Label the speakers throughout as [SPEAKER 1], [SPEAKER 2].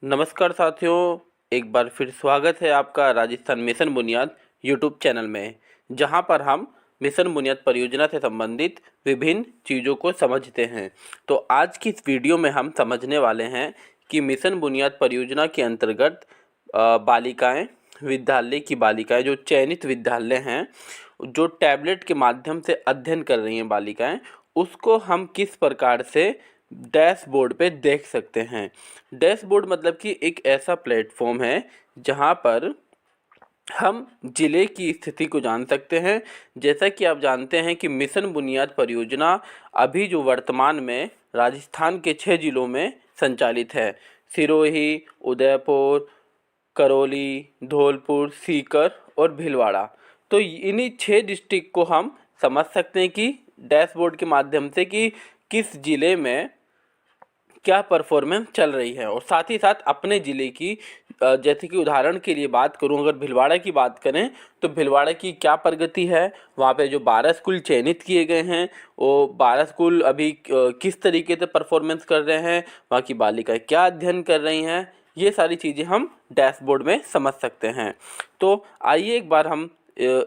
[SPEAKER 1] नमस्कार साथियों, एक बार फिर स्वागत है आपका राजस्थान मिशन बुनियाद यूट्यूब चैनल में, जहां पर हम मिशन बुनियाद परियोजना से संबंधित विभिन्न चीज़ों को समझते हैं। तो आज की इस वीडियो में हम समझने वाले हैं कि मिशन बुनियाद परियोजना के अंतर्गत बालिकाएं, विद्यालय की बालिकाएं, जो चयनित विद्यालय हैं, जो टैबलेट के माध्यम से अध्ययन कर रही हैं बालिकाएं, उसको हम किस प्रकार से डैशबोर्ड पे देख सकते हैं। डैशबोर्ड मतलब कि एक ऐसा प्लेटफॉर्म है जहां पर हम ज़िले की स्थिति को जान सकते हैं। जैसा कि आप जानते हैं कि मिशन बुनियाद परियोजना अभी जो वर्तमान में राजस्थान के 6 ज़िलों में संचालित है। सिरोही, उदयपुर, करौली, धौलपुर, सीकर और भीलवाड़ा। तो इन्हीं 6 डिस्ट्रिक्ट को हम समझ सकते हैं कि डैशबोर्ड के माध्यम से कि किस ज़िले में क्या परफॉर्मेंस चल रही है। और साथ ही साथ अपने ज़िले की जैसे कि उदाहरण के लिए बात करूं, अगर भीलवाड़ा की बात करें तो भीलवाड़ा की क्या प्रगति है, वहाँ पे जो 12 स्कूल चयनित किए गए हैं वो 12 स्कूल अभी किस तरीके से परफॉर्मेंस कर रहे हैं, वहाँ की बालिकाएं क्या अध्ययन कर रही हैं, ये सारी चीज़ें हम डैशबोर्ड में समझ सकते हैं। तो आइए एक बार हम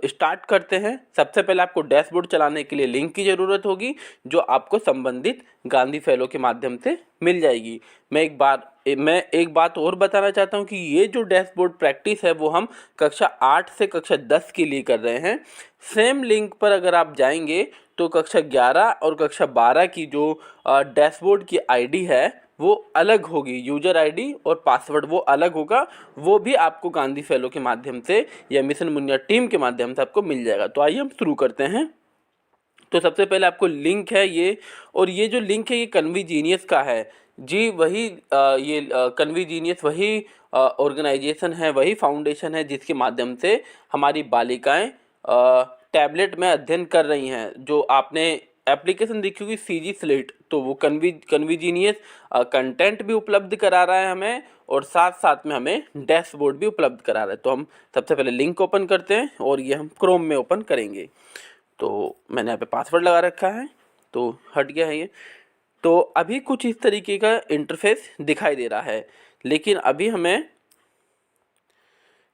[SPEAKER 1] स्टार्ट करते हैं। सबसे पहले आपको डैशबोर्ड चलाने के लिए लिंक की ज़रूरत होगी, जो आपको संबंधित गांधी फेलो के माध्यम से मिल जाएगी। मैं एक बात और बताना चाहता हूं कि ये जो डैशबोर्ड प्रैक्टिस है वो हम कक्षा 8 से कक्षा 10 के लिए कर रहे हैं। सेम लिंक पर अगर आप जाएंगे तो कक्षा 11 और कक्षा 12 की जो डैशबोर्ड की आईडी है वो अलग होगी, यूजर आईडी और पासवर्ड वो अलग होगा। वो भी आपको गांधी फेलो के माध्यम से या मिशन बुनियाद टीम के माध्यम से आपको मिल जाएगा। तो आइए हम शुरू करते हैं। तो सबसे पहले आपको लिंक है ये, और ये जो लिंक है ये कन्वीजीनियस का है जी। वही ये कन्वीजीनियस वही ऑर्गेनाइजेशन है, वही फाउंडेशन है जिसके माध्यम से हमारी बालिकाएं टैबलेट में अध्ययन कर रही हैं। जो आपने एप्लीकेशन देखी होगी सीजी स्लेट, तो वो कन्वीजीनियस कंटेंट भी उपलब्ध करा रहा है हमें, और साथ साथ में हमें डैशबोर्ड भी उपलब्ध करा रहा है। तो हम सबसे पहले लिंक ओपन करते हैं और ये हम क्रोम में ओपन करेंगे। तो मैंने यहाँ पे पासवर्ड लगा रखा है, तो हट गया है ये। तो अभी कुछ इस तरीके का इंटरफेस दिखाई दे रहा है, लेकिन अभी हमें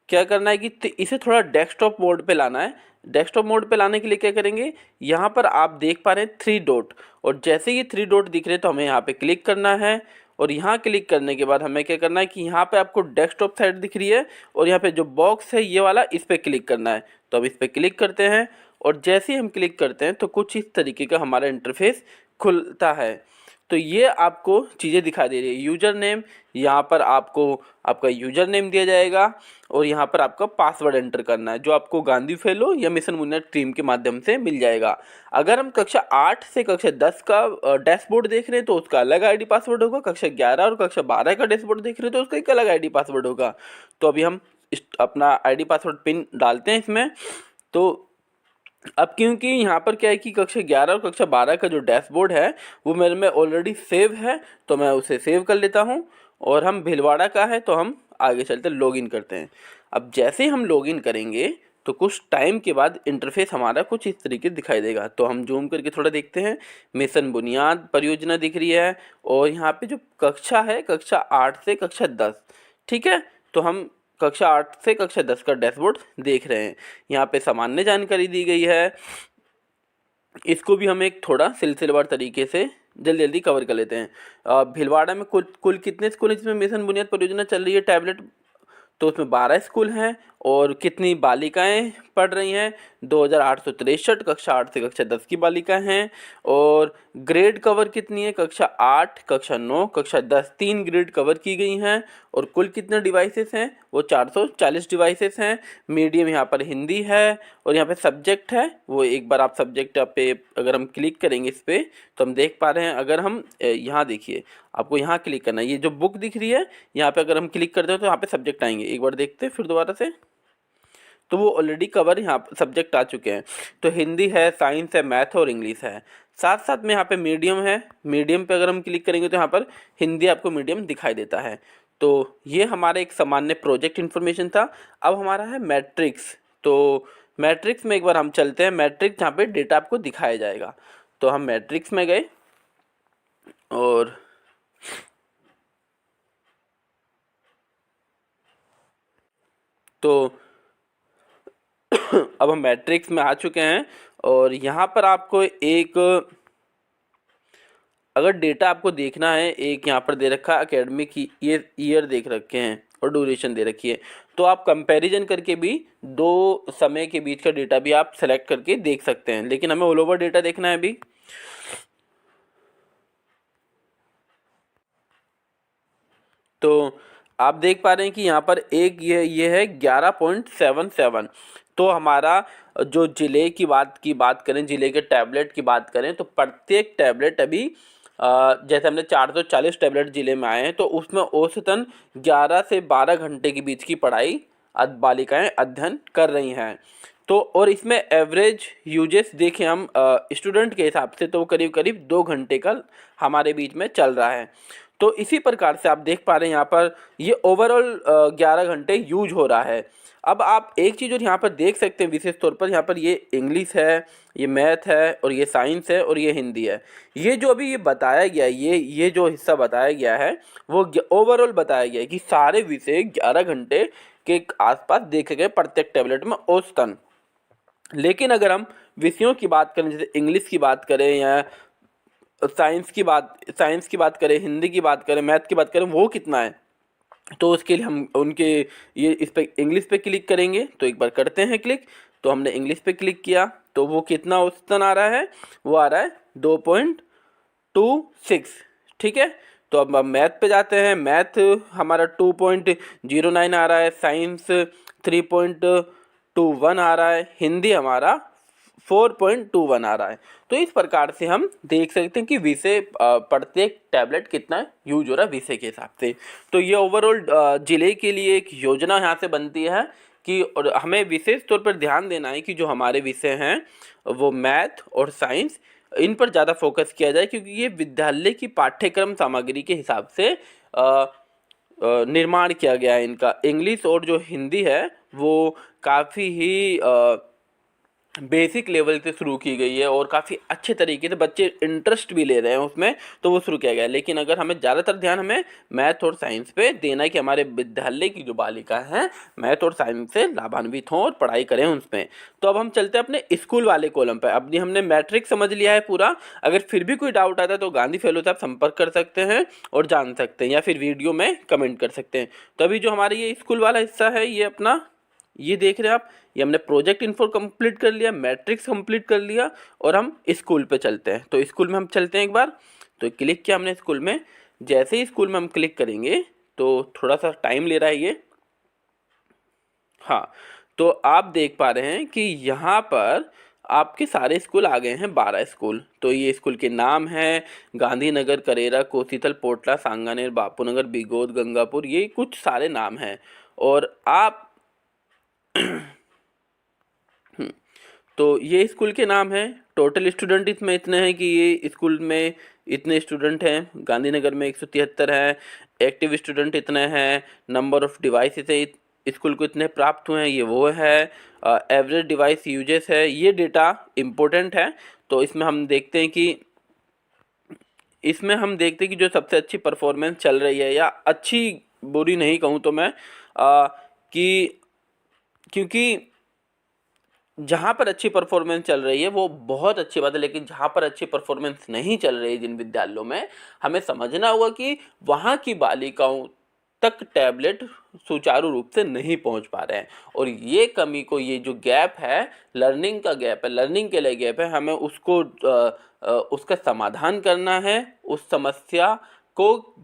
[SPEAKER 1] क्या करना है कि इसे थोड़ा डेस्कटॉप मोड पे लाना है। डेस्कटॉप मोड पे लाने के लिए क्या करेंगे, यहाँ पर आप देख पा रहे हैं 3 डॉट, और जैसे ये 3 डॉट दिख रहे हैं तो हमें यहाँ पे क्लिक करना है। और यहाँ क्लिक करने के बाद हमें क्या करना है कि यहाँ पे आपको डेस्कटॉप साइट दिख रही है, और यहाँ पे जो बॉक्स है ये वाला, इस पर क्लिक करना है। तो हम इस पर क्लिक करते हैं, और जैसे ही हम क्लिक करते हैं तो कुछ इस तरीके का हमारा इंटरफेस खुलता है। तो ये आपको चीज़ें दिखाई दे रही है। यूज़र नेम, यहाँ पर आपको आपका यूज़र नेम दिया जाएगा, और यहाँ पर आपका पासवर्ड एंटर करना है, जो आपको गांधी फेलो या मिशन बुनियाद टीम के माध्यम से मिल जाएगा। अगर हम कक्षा 8 से कक्षा 10 का डैशबोर्ड देख रहे हैं तो उसका अलग आईडी पासवर्ड होगा। कक्षा 11 और कक्षा 12 का डैशबोर्ड देख रहे हैं तो उसका एक अलग आईडी पासवर्ड होगा। तो अभी हम अपना आईडी पासवर्ड पिन डालते हैं इसमें। तो अब क्योंकि यहाँ पर क्या है कि कक्षा 11 और कक्षा 12 का जो डैशबोर्ड है वो मेरे में ऑलरेडी सेव है, तो मैं उसे सेव कर लेता हूँ। और हम भीलवाड़ा का है तो हम आगे चलते लॉगिन करते हैं। अब जैसे ही हम लॉगिन करेंगे तो कुछ टाइम के बाद इंटरफेस हमारा कुछ इस तरीके दिखाई देगा। तो हम जूम करके थोड़ा देखते हैं। मिशन बुनियाद परियोजना दिख रही है, और यहाँ पे जो कक्षा है कक्षा 8 से कक्षा 10, ठीक है। तो हम कक्षा 8 से कक्षा 10 का डैशबोर्ड देख रहे हैं। यहाँ पे सामान्य जानकारी दी गई है, इसको भी हम एक थोड़ा सिलसिलेवार तरीके से जल्दी जल्दी कवर कर लेते हैं। भीलवाड़ा में कुल कुल कितने स्कूल इसमें मिशन बुनियाद परियोजना चल रही है टैबलेट, तो उसमें 12 स्कूल हैं। और कितनी बालिकाएं पढ़ रही हैं, 2863 कक्षा 8 से कक्षा 10 की बालिकाएं हैं। और ग्रेड कवर कितनी है, कक्षा 8, कक्षा 9, कक्षा 10, 3 ग्रेड कवर की गई हैं। और कुल कितने डिवाइसेस हैं, वो 440 डिवाइसेस हैं। मीडियम यहाँ पर हिंदी है, और यहाँ पे सब्जेक्ट है वो, एक बार आप सब्जेक्ट पे अगर हम क्लिक करेंगे इस पर तो हम देख पा रहे हैं। अगर हम यहाँ देखिए, आपको यहाँ क्लिक करना है, ये जो बुक दिख रही है यहाँ पे अगर हम क्लिक करते हैं तो यहाँ पे सब्जेक्ट आएंगे। एक बार देखते हैं फिर दोबारा से, तो वो ऑलरेडी कवर यहाँ सब्जेक्ट आ चुके हैं। तो हिंदी है, साइंस है, मैथ और इंग्लिश है। साथ साथ में यहाँ पे मीडियम है। मीडियम पे अगर हम क्लिक करेंगे तो यहाँ पर हिंदी आपको मीडियम दिखाई देता है। तो ये हमारा एक सामान्य प्रोजेक्ट इन्फॉर्मेशन था। अब हमारा है मैट्रिक्स। तो मैट्रिक्स में एक बार हम चलते हैं। मैट्रिक्स जहाँ पे डेटा आपको दिखाया जाएगा, तो हम मैट्रिक्स में गए, और तो अब हम मैट्रिक्स में आ चुके हैं और यहाँ पर आपको एक अगर डेटा आपको देखना है, एक यहाँ पर दे रखा है एकेडमिक ईयर देख रखे हैं और ड्यूरेशन दे रखी है, तो आप कंपैरिजन करके भी दो समय के बीच का डेटा भी आप सेलेक्ट करके देख सकते हैं, लेकिन हमें ऑल ओवर डेटा देखना है अभी। तो आप देख पा रहे हैं कि यहाँ पर एक ये है 11.77। तो हमारा जो ज़िले की बात करें, ज़िले के टैबलेट की बात करें, तो प्रत्येक टैबलेट अभी जैसे हमने 440 टैबलेट ज़िले में आए हैं, तो उसमें औसतन 11 से 12 घंटे के बीच की पढ़ाई बालिकाएं अध्ययन कर रही हैं। तो और इसमें एवरेज यूजेस देखें हम स्टूडेंट के हिसाब से, तो करीब करीब 2 घंटे का हमारे बीच में चल रहा है। तो इसी प्रकार से आप देख पा रहे हैं यहाँ पर ये ओवरऑल 11 घंटे यूज हो रहा है। अब आप एक चीज़ और यहाँ पर देख सकते हैं विशेष तौर पर, यहाँ पर ये इंग्लिश है, ये मैथ है और ये साइंस है और ये हिंदी है। ये जो अभी ये बताया गया है, ये जो हिस्सा बताया गया है वो ओवरऑल बताया गया है कि सारे विषय 11 घंटे के आसपास देखे गए प्रत्येक टैबलेट में औसतन। लेकिन अगर हम विषयों की बात करें, जैसे इंग्लिश की बात करें या साइंस की बात करें, हिंदी की बात करें, मैथ की बात करें, वो कितना है, तो उसके लिए हम उनके ये इस पे इंग्लिश पे क्लिक करेंगे। तो एक बार करते हैं क्लिक, तो हमने इंग्लिश पे क्लिक किया तो वो कितना औसतन आ रहा है, वो आ रहा है 2.26। ठीक है, तो अब हम मैथ पे जाते हैं। मैथ हमारा 2.09 आ रहा है, साइंस 3.21 आ रहा है, हिंदी हमारा 4.21 आ रहा है। तो इस प्रकार से हम देख सकते हैं कि विषय प्रत्येक टैबलेट कितना यूज हो रहा है विषय के हिसाब से। तो ये ओवरऑल जिले के लिए एक योजना यहाँ से बनती है कि और हमें विशेष तौर पर ध्यान देना है कि जो हमारे विषय हैं वो मैथ और साइंस, इन पर ज़्यादा फोकस किया जाए, क्योंकि ये विद्यालय की पाठ्यक्रम सामग्री के हिसाब से निर्माण किया गया है इनका। इंग्लिश और जो हिंदी है वो काफ़ी ही बेसिक लेवल से शुरू की गई है और काफ़ी अच्छे तरीके से बच्चे इंटरेस्ट भी ले रहे हैं उसमें, तो वो शुरू किया गया है। लेकिन अगर हमें ज़्यादातर ध्यान हमें मैथ और साइंस पे देना है कि हमारे विद्यालय की जो बालिका हैं मैथ और साइंस से लाभान्वित हों और पढ़ाई करें उसमें। तो अब हम चलते हैं अपने स्कूल वाले कॉलम पर। अब हमने मैट्रिक समझ लिया है पूरा। अगर फिर भी कोई डाउट आता है तो गांधी फेलो से आप संपर्क कर सकते हैं और जान सकते हैं, या फिर वीडियो में कमेंट कर सकते हैं। तो अभी जो हमारे ये स्कूल वाला हिस्सा है, ये अपना ये देख रहे हैं आप, ये हमने प्रोजेक्ट इन्फो कंप्लीट कर लिया, मैट्रिक्स कंप्लीट कर लिया और हम स्कूल पे चलते हैं। तो स्कूल में हम चलते हैं एक बार। तो क्लिक किया हमने स्कूल में। जैसे ही स्कूल में हम क्लिक करेंगे तो थोड़ा सा टाइम ले रहा है ये। हाँ, तो आप देख पा रहे हैं कि यहाँ पर आपके सारे स्कूल आ गए हैं, 12 स्कूल। तो ये स्कूल के नाम हैं गांधीनगर, करेरा, कोसीतल, पोटला, सांगानेर, बापूनगर, बिगोद, गंगापुर, ये कुछ सारे नाम हैं। और आप तो ये स्कूल के नाम हैं। टोटल स्टूडेंट इसमें इतने हैं कि ये स्कूल में इतने स्टूडेंट हैं। गांधीनगर में 173 हैं। एक्टिव स्टूडेंट इतने हैं। नंबर ऑफ डिवाइसेस है स्कूल को इतने प्राप्त हुए हैं, ये वो है। एवरेज डिवाइस यूजेस है, ये डेटा इम्पोर्टेंट है। तो इसमें हम देखते हैं कि जो सबसे अच्छी परफॉर्मेंस चल रही है, या अच्छी बुरी नहीं कहूँ तो मैं कि क्योंकि जहाँ पर अच्छी परफॉर्मेंस चल रही है वो बहुत अच्छी बात है, लेकिन जहाँ पर अच्छी परफॉर्मेंस नहीं चल रही है जिन विद्यालयों में, हमें समझना होगा कि वहाँ की बालिकाओं तक टैबलेट सुचारू रूप से नहीं पहुँच पा रहे हैं। और ये कमी को, ये जो गैप है, लर्निंग का गैप है, लर्निंग के लिए गैप है, हमें उसको उसका समाधान करना है, उस समस्या को,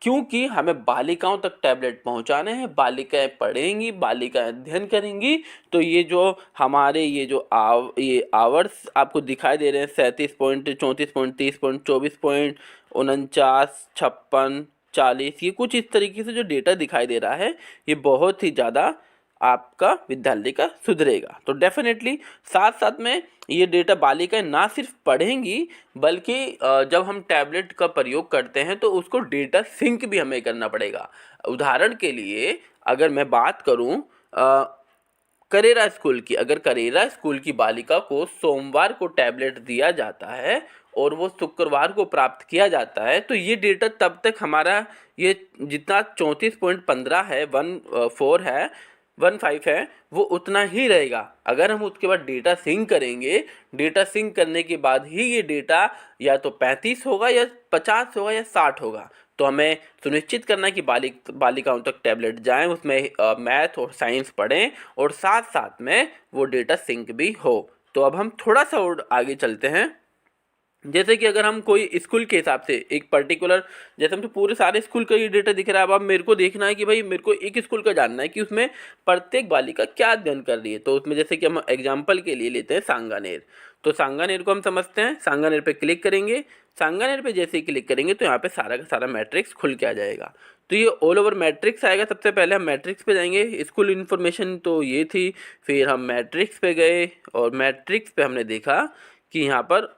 [SPEAKER 1] क्योंकि हमें बालिकाओं तक टैबलेट पहुंचाने हैं। बालिकाएं पढ़ेंगी, बालिकाएं अध्ययन करेंगी, तो ये जो हमारे ये आवर्स आपको दिखाई दे रहे हैं, 37 पॉइंट, 34 पॉइंट, 30 पॉइंट, 24 पॉइंट, 49, 56, 40, ये कुछ इस तरीके से जो डेटा दिखाई दे रहा है, ये बहुत ही ज़्यादा आपका विद्यालय का सुधरेगा। तो डेफिनेटली साथ साथ में ये डेटा बालिकाएं ना सिर्फ पढ़ेंगी, बल्कि जब हम टैबलेट का प्रयोग करते हैं तो उसको डेटा सिंक भी हमें करना पड़ेगा। उदाहरण के लिए अगर मैं बात करूं करेरा स्कूल की, अगर करेरा स्कूल की बालिका को सोमवार को टैबलेट दिया जाता है और वो शुक्रवार को प्राप्त किया जाता है, तो ये डेटा तब तक हमारा ये जितना 34.15 है, 14 है, 15 है वो उतना ही रहेगा। अगर हम उसके बाद डेटा सिंक करेंगे, डेटा सिंक करने के बाद ही ये डेटा या तो 35 होगा या 50 होगा या 60 होगा। तो हमें सुनिश्चित करना है कि बालिकाओं तक टैबलेट जाएं, उसमें मैथ और साइंस पढ़ें और साथ साथ में वो डेटा सिंक भी हो। तो अब हम थोड़ा सा और आगे चलते हैं। जैसे कि अगर हम कोई स्कूल के हिसाब से एक पर्टिकुलर, जैसे हम तो पूरे सारे स्कूल का ये डेटा दिख रहा है, अब मेरे को देखना है कि भाई मेरे को एक स्कूल का जानना है कि उसमें प्रत्येक बालिका क्या अध्ययन कर रही है। तो उसमें जैसे कि हम एग्जाम्पल के लिए लेते हैं सांगानेर। तो सांगानेर को हम समझते हैं, सांगानेर पे क्लिक करेंगे। सांगानेर पे जैसे ही क्लिक करेंगे तो यहाँ पे सारा का सारा मैट्रिक्स खुल के आ जाएगा। तो ये ऑल ओवर मैट्रिक्स आएगा। सबसे पहले हम मैट्रिक्स पे जाएंगे, स्कूल इन्फॉर्मेशन तो ये थी, फिर हम मैट्रिक्स पे गए और मैट्रिक्स पे हमने देखा कि यहाँ पर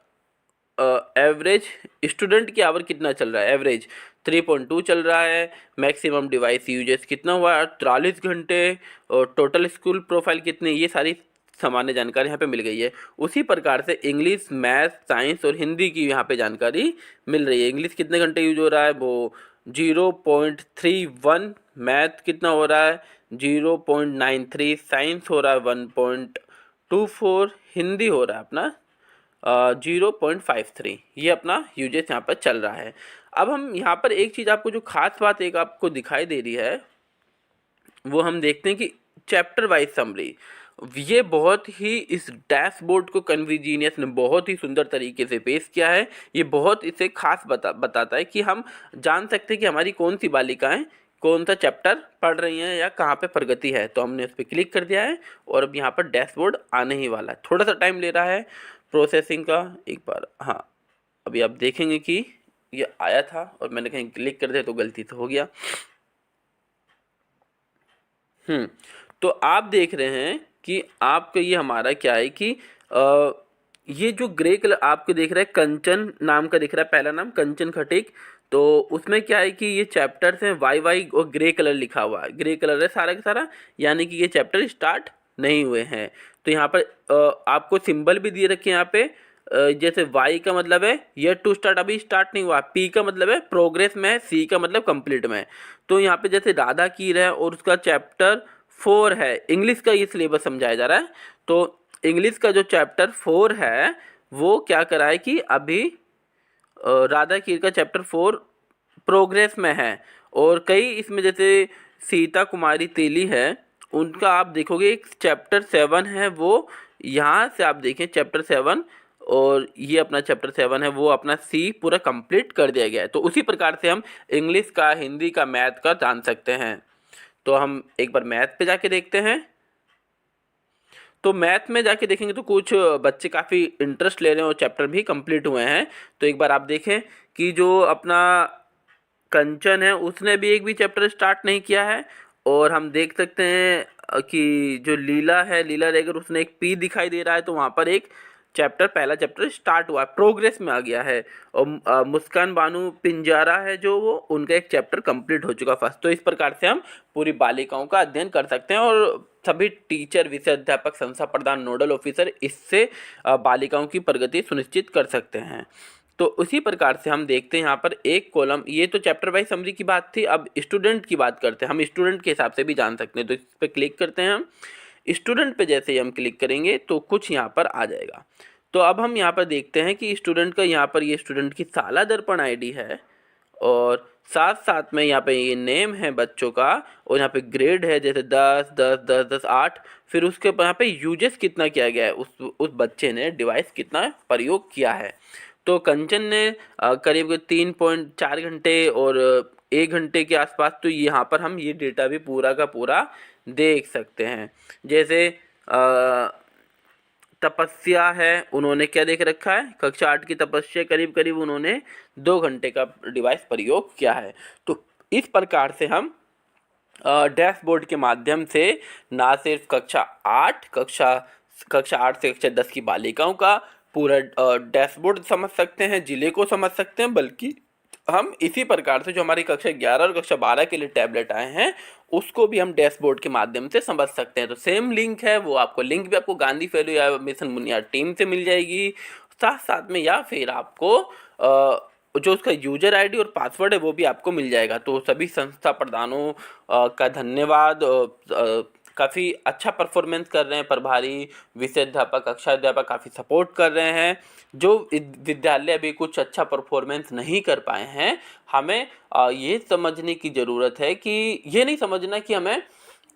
[SPEAKER 1] एवरेज स्टूडेंट की आवर कितना चल रहा है, एवरेज 3.2 चल रहा है। मैक्सिमम डिवाइस यूजेस कितना हुआ, 43 घंटे। और टोटल स्कूल प्रोफाइल कितनी, ये सारी सामान्य जानकारी यहाँ पे मिल गई है। उसी प्रकार से इंग्लिश, मैथ, साइंस और हिंदी की यहाँ पे जानकारी मिल रही है। इंग्लिश कितने घंटे यूज हो रहा है, वो 0.31, मैथ कितना हो रहा है 0.93, साइंस हो रहा है 1.24, हिंदी हो रहा है अपना 0.53। ये अपना यूजेस यहाँ पर चल रहा है। अब हम यहाँ पर एक चीज़ आपको, जो खास बात एक आपको दिखाई दे रही है, वो हम देखते हैं कि चैप्टर वाइज समरी। ये बहुत ही इस डैशबोर्ड को कन्वीनियस ने बहुत ही सुंदर तरीके से पेश किया है। ये बहुत इसे खास बताता है कि हम जान सकते हैं कि हमारी कौन सी बालिकाएं कौन सा चैप्टर पढ़ रही हैं या कहाँ पे प्रगति है। तो हमने उस पर क्लिक कर दिया है और अब यहाँ पर डैशबोर्ड आने ही वाला है। थोड़ा सा टाइम ले रहा है प्रोसेसिंग का, एक बार। हाँ, अभी आप देखेंगे कि ये आया था और मैंने कहीं क्लिक कर दिया तो गलती से हो गया। तो आप देख रहे हैं कि आपका ये हमारा क्या है कि ये जो ग्रे कलर आपको दिख रहा है, कंचन नाम का दिख रहा है, पहला नाम कंचन खटीक। तो उसमें क्या है कि ये चैप्टर्स हैं, वाई वाई और ग्रे कलर लिखा हुआ है, ग्रे कलर है सारा का सारा, यानी कि ये चैप्टर स्टार्ट नहीं हुए हैं। तो यहाँ पर आपको सिंबल भी दिए रखे हैं यहाँ पे। जैसे वाई का मतलब है ये टू स्टार्ट, अभी स्टार्ट नहीं हुआ। पी का मतलब है प्रोग्रेस में है, सी का मतलब कंप्लीट में है। तो यहाँ पे जैसे राधा कीर है और उसका चैप्टर 4 है, इंग्लिश का ये सिलेबस समझाया जा रहा है। तो इंग्लिश का जो चैप्टर 4 है वो क्या करा है कि अभी राधा कीर का चैप्टर 4 प्रोग्रेस में है। और कई इसमें जैसे सीता कुमारी तेली है, उनका आप देखोगे एक चैप्टर 7 है, वो यहाँ से आप देखें चैप्टर 7, और ये अपना चैप्टर 7 है, वो अपना सी पूरा कंप्लीट कर दिया गया है। तो उसी प्रकार से हम इंग्लिश का, हिंदी का, मैथ का जान सकते हैं। तो हम एक बार मैथ पे जाके देखते हैं। तो मैथ में जाके देखेंगे तो कुछ बच्चे काफ़ी इंटरेस्ट ले रहे हैं और चैप्टर भी कंप्लीट हुए हैं। तो एक बार आप देखें कि जो अपना कंचन है उसने भी एक भी चैप्टर स्टार्ट नहीं किया है। और हम देख सकते हैं कि जो लीला है, लीला रेगर, उसने एक पी दिखाई दे रहा है, तो वहाँ पर एक चैप्टर, पहला चैप्टर स्टार्ट हुआ, प्रोग्रेस में आ गया है। और मुस्कान बानू पिंजारा है जो, वो उनका एक चैप्टर कंप्लीट हो चुका फर्स्ट। तो इस प्रकार से हम पूरी बालिकाओं का अध्ययन कर सकते हैं और सभी टीचर, विषय अध्यापक, संस्था प्रधान, नोडल ऑफिसर इससे बालिकाओं की प्रगति सुनिश्चित कर सकते हैं। तो उसी प्रकार से हम देखते हैं यहाँ पर एक कॉलम, ये तो चैप्टर वाइज समरी की बात थी। अब स्टूडेंट की बात करते हैं, हम स्टूडेंट के हिसाब से भी जान सकते हैं। तो इस पर क्लिक करते हैं हम। स्टूडेंट पे जैसे ही हम क्लिक करेंगे तो कुछ यहाँ पर आ जाएगा। तो अब हम यहाँ पर देखते हैं कि स्टूडेंट का, यहाँ पर ये स्टूडेंट की साला दर्पण आईडी है और साथ साथ में यहाँ पे ये नेम है बच्चों का, और यहाँ पे ग्रेड है जैसे 10, 10, 10, 10, 8। फिर उसके यहाँ पे यूजेस कितना किया गया है, उस बच्चे ने डिवाइस कितना प्रयोग किया है। तो कंचन ने करीब 3.4 घंटे और 1 घंटे के आसपास। तो यहाँ पर हम ये डेटा भी पूरा का पूरा देख सकते हैं। जैसे तपस्या है, उन्होंने क्या देख रखा है, कक्षा 8 की तपस्या, करीब करीब उन्होंने 2 घंटे का डिवाइस प्रयोग किया है। तो इस प्रकार से हम डैशबोर्ड के माध्यम से ना सिर्फ कक्षा 8 से कक्षा 10 की बालिकाओं का पूरा डैशबोर्ड समझ सकते हैं, जिले को समझ सकते हैं, बल्कि हम इसी प्रकार से जो हमारी कक्षा 11 और कक्षा 12 के लिए टैबलेट आए हैं उसको भी हम डैशबोर्ड के माध्यम से समझ सकते हैं। तो सेम लिंक है, वो आपको लिंक भी आपको गांधी फेलो या मिशन बुनियाद टीम से मिल जाएगी साथ साथ में, या फिर आपको जो उसका यूजर आईडी और पासवर्ड है वो भी आपको मिल जाएगा। तो सभी संस्था प्रधानों का धन्यवाद काफ़ी अच्छा परफॉर्मेंस कर रहे हैं, प्रभारी विषय अध्यापक, कक्षा अध्यापक काफ़ी सपोर्ट कर रहे हैं। जो विद्यालय अभी कुछ अच्छा परफॉर्मेंस नहीं कर पाए हैं, हमें ये समझने की ज़रूरत है कि ये नहीं समझना कि हमें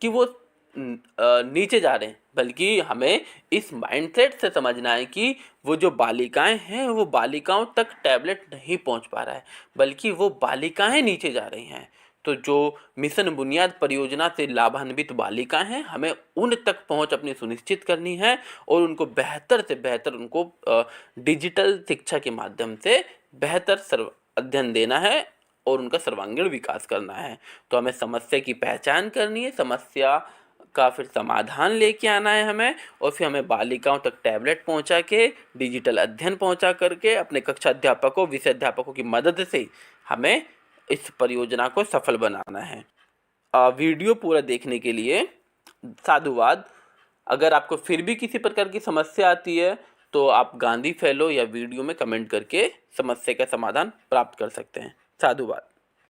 [SPEAKER 1] कि वो नीचे जा रहे हैं, बल्कि हमें इस माइंडसेट से समझना है कि वो जो बालिकाएं हैं वो बालिकाओं तक टैबलेट नहीं पहुंच पा रहा है, बल्कि वो बालिकाएं नीचे जा रही हैं। तो जो मिशन बुनियाद परियोजना से लाभान्वित बालिकाएं हैं, हमें उन तक पहुंच अपनी सुनिश्चित करनी है और उनको बेहतर से बेहतर उनको डिजिटल शिक्षा के माध्यम से बेहतर सर्व अध्ययन देना है और उनका सर्वांगीण विकास करना है। तो हमें समस्या की पहचान करनी है, समस्या का फिर समाधान लेके आना है हमें, और फिर हमें बालिकाओं तक टैबलेट पहुंचा के, डिजिटल अध्ययन पहुंचा करके अपने कक्षा अध्यापकों, विषय अध्यापकों की मदद से हमें इस परियोजना को सफल बनाना है। वीडियो पूरा देखने के लिए साधुवाद। अगर आपको फिर भी किसी प्रकार की समस्या आती है तो आप गांधी फैलो या वीडियो में कमेंट करके समस्या का समाधान प्राप्त कर सकते हैं। साधुवाद।